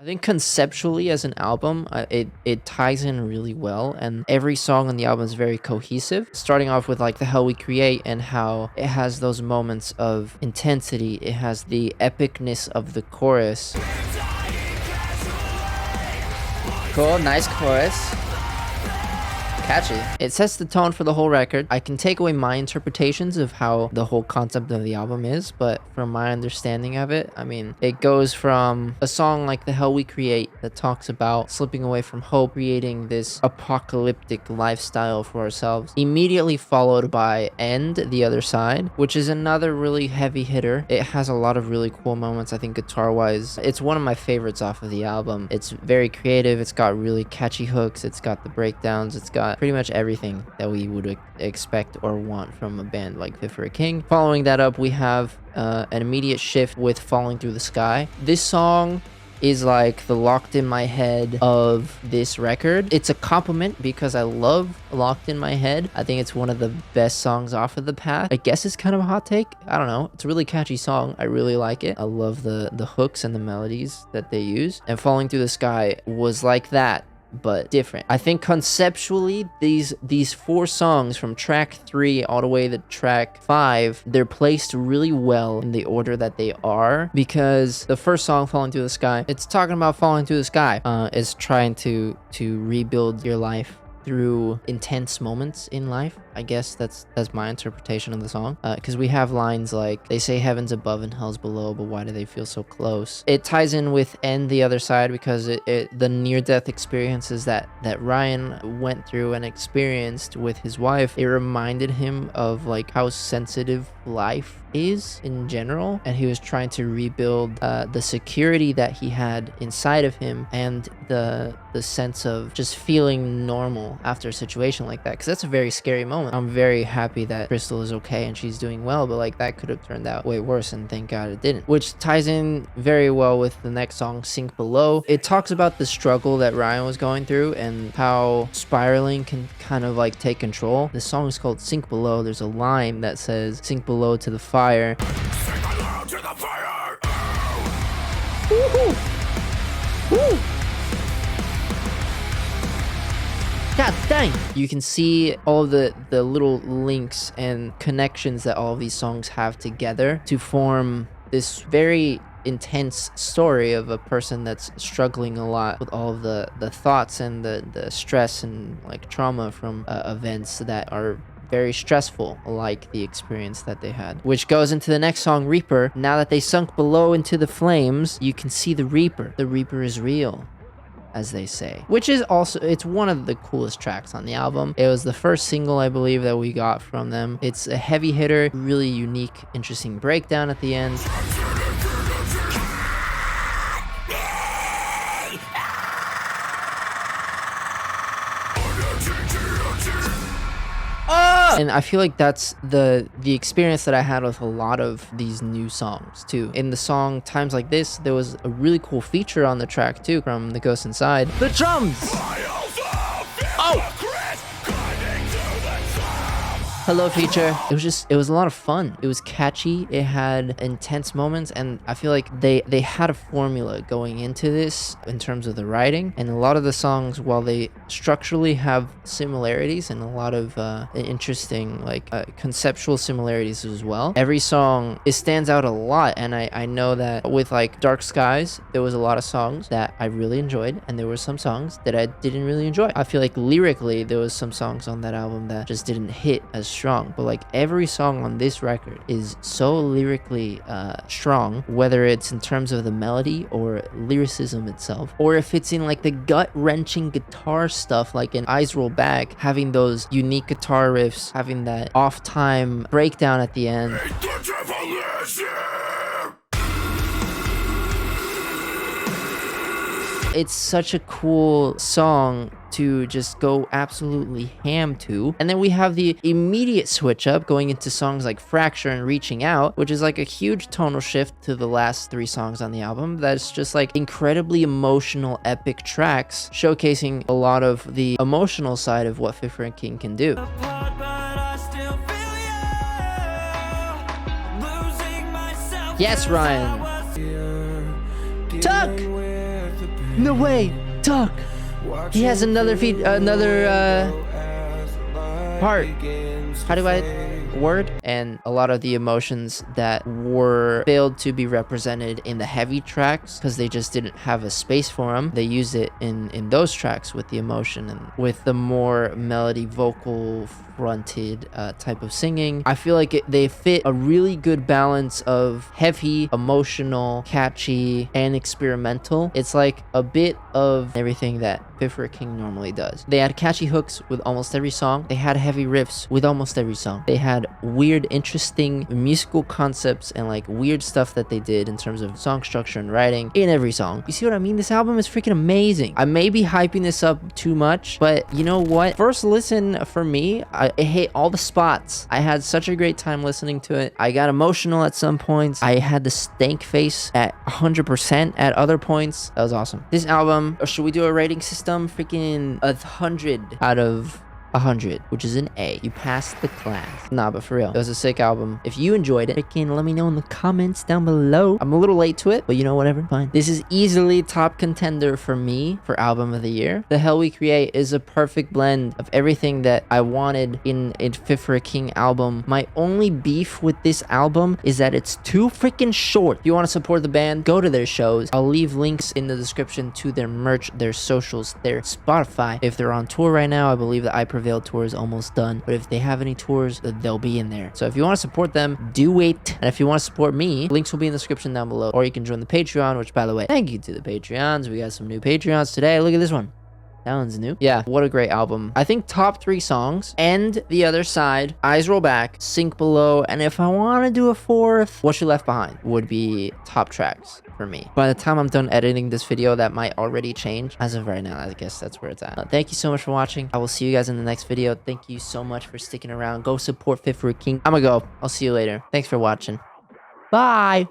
I think conceptually as an album, it ties in really well, and every song on the album is very cohesive. Starting off with like The Hell We Create and how it has those moments of intensity. It has the epicness of the chorus. Cool, nice chorus. Catchy. It sets the tone for the whole record. I can take away my interpretations of how the whole concept of the album is, but from my understanding of it, I mean, it goes from a song like The Hell We Create that talks about slipping away from hope, creating this apocalyptic lifestyle for ourselves, immediately followed by End, The Other Side, which is another really heavy hitter. It has a lot of really cool moments, I think, guitar-wise. It's one of my favorites off of the album. It's very creative. It's got really catchy hooks. It's got the breakdowns. It's got pretty much everything that we would expect or want from a band like Fit for a King. Following that up, we have an immediate shift with Falling Through the Sky. This song is like the Locked in My Head of this record. It's a compliment because I love Locked in My Head. I think it's one of the best songs off of the path. I guess it's kind of a hot take. I don't know. It's a really catchy song. I really like it. I love the hooks and the melodies that they use. And Falling Through the Sky was like that, but different. I think conceptually these 4 songs from track 3 all the way to track 5, they're placed really well in the order that they are, because the first song, Falling Through the Sky, it's talking about falling through the sky. It's trying to rebuild your life through intense moments in life. I guess that's my interpretation of the song, because we have lines like, they say heaven's above and hell's below, but why do they feel so close? It ties in with End, The Other Side, because the near-death experiences that Ryan went through and experienced with his wife, it reminded him of like how sensitive life is in general, and he was trying to rebuild the security that he had inside of him, and the sense of just feeling normal after a situation like that, because that's a very scary moment. I'm very happy that Crystal is okay and she's doing well, but like that could have turned out way worse, and thank God it didn't. Which ties in very well with the next song, Sink Below. It talks about the struggle that Ryan was going through and how spiraling can kind of like take control. The song is called Sink Below. There's a line that says, "Sink below to the fire." Sink below to the fire. Woohoo! Woo! God dang! You can see all the little links and connections that all of these songs have together to form this very intense story of a person that's struggling a lot with all of the thoughts and the stress and like trauma from events that are very stressful, like the experience that they had. Which goes into the next song, Reaper. Now that they sunk below into the flames, you can see the Reaper. The Reaper is real, as they say. Which is also, it's one of the coolest tracks on the album. It was the first single, I believe, that we got from them. It's a heavy hitter, really unique, interesting breakdown at the end. And I feel like that's the experience that I had with a lot of these new songs too. In the song Times Like This, there was a really cool feature on the track too from The Ghost Inside. The drums! Oh! Hello feature. It was a lot of fun. It was catchy. It had intense moments, and I feel like they had a formula going into this in terms of the writing. And a lot of the songs, while they structurally have similarities and a lot of interesting like conceptual similarities as well, every song, it stands out a lot. And I know that with like Dark Skies, there was a lot of songs that I really enjoyed, and there were some songs that I didn't really enjoy. I feel like lyrically there was some songs on that album that just didn't hit as strong, but like every song on this record is so lyrically strong, whether it's in terms of the melody or lyricism itself, or if it's in like the gut-wrenching guitar stuff, like in Eyes Roll Back, having those unique guitar riffs, having that off-time breakdown at the end. It's such a cool song to just go absolutely ham to. And then we have the immediate switch up going into songs like Fracture and Reaching Out, which is like a huge tonal shift to the last 3 songs on the album. That's just like incredibly emotional, epic tracks, showcasing a lot of the emotional side of what Fit for a King can do. Yes, Ryan. THWK! No way! Tuck! He has another part. How do I... word? And a lot of the emotions that were failed to be represented in the heavy tracks because they just didn't have a space for them. They used it in those tracks with the emotion and with the more melody vocal fronted type of singing. I feel like they fit a really good balance of heavy, emotional, catchy, and experimental. It's like a bit of everything that Fit for a King normally does. They had catchy hooks with almost every song. They had heavy riffs with almost every song. They had weird, interesting musical concepts and like weird stuff that they did in terms of song structure and writing in every song. You see what I mean? This album is freaking amazing. I may be hyping this up too much, but you know what? First listen for me, I hit all the spots. I had such a great time listening to it. I got emotional at some points. I had the stank face at 100% at other points. That was awesome. This album, or should we do a rating system? Freaking 100 out of 100, which is an A. You passed the class. Nah, but for real, it was a sick album. If you enjoyed it, freaking let me know in the comments down below. I'm a little late to it, but you know, whatever, fine. This is easily top contender for me for album of the year. The Hell We Create is a perfect blend of everything that I wanted in a Fit for a King album. My only beef with this album is that it's too freaking short. If you want to support the band, go to their shows. I'll leave links in the description to their merch, their socials, their Spotify. If they're on tour right now, I believe that I Prevail tour is almost done, but if they have any tours, they'll be in there. So if you want to support them, do it. And if you want to support me, links will be in the description down below, or you can join the Patreon, which, by the way, thank you to the Patreons. We got some new Patreons today. Look at this one. That one's new. Yeah, what a great album. I think top 3 songs, and The Other Side, Eyes Roll Back, Sink Below, and if I want to do a 4th, What You Left Behind would be top tracks for me. By the time I'm done editing this video, that might already change. As of right now, I guess that's where it's at. Thank you so much for watching. I will see you guys in the next video. Thank you so much for sticking around. Go support Fit for a King. I'm gonna go. I'll see you later. Thanks for watching. Bye.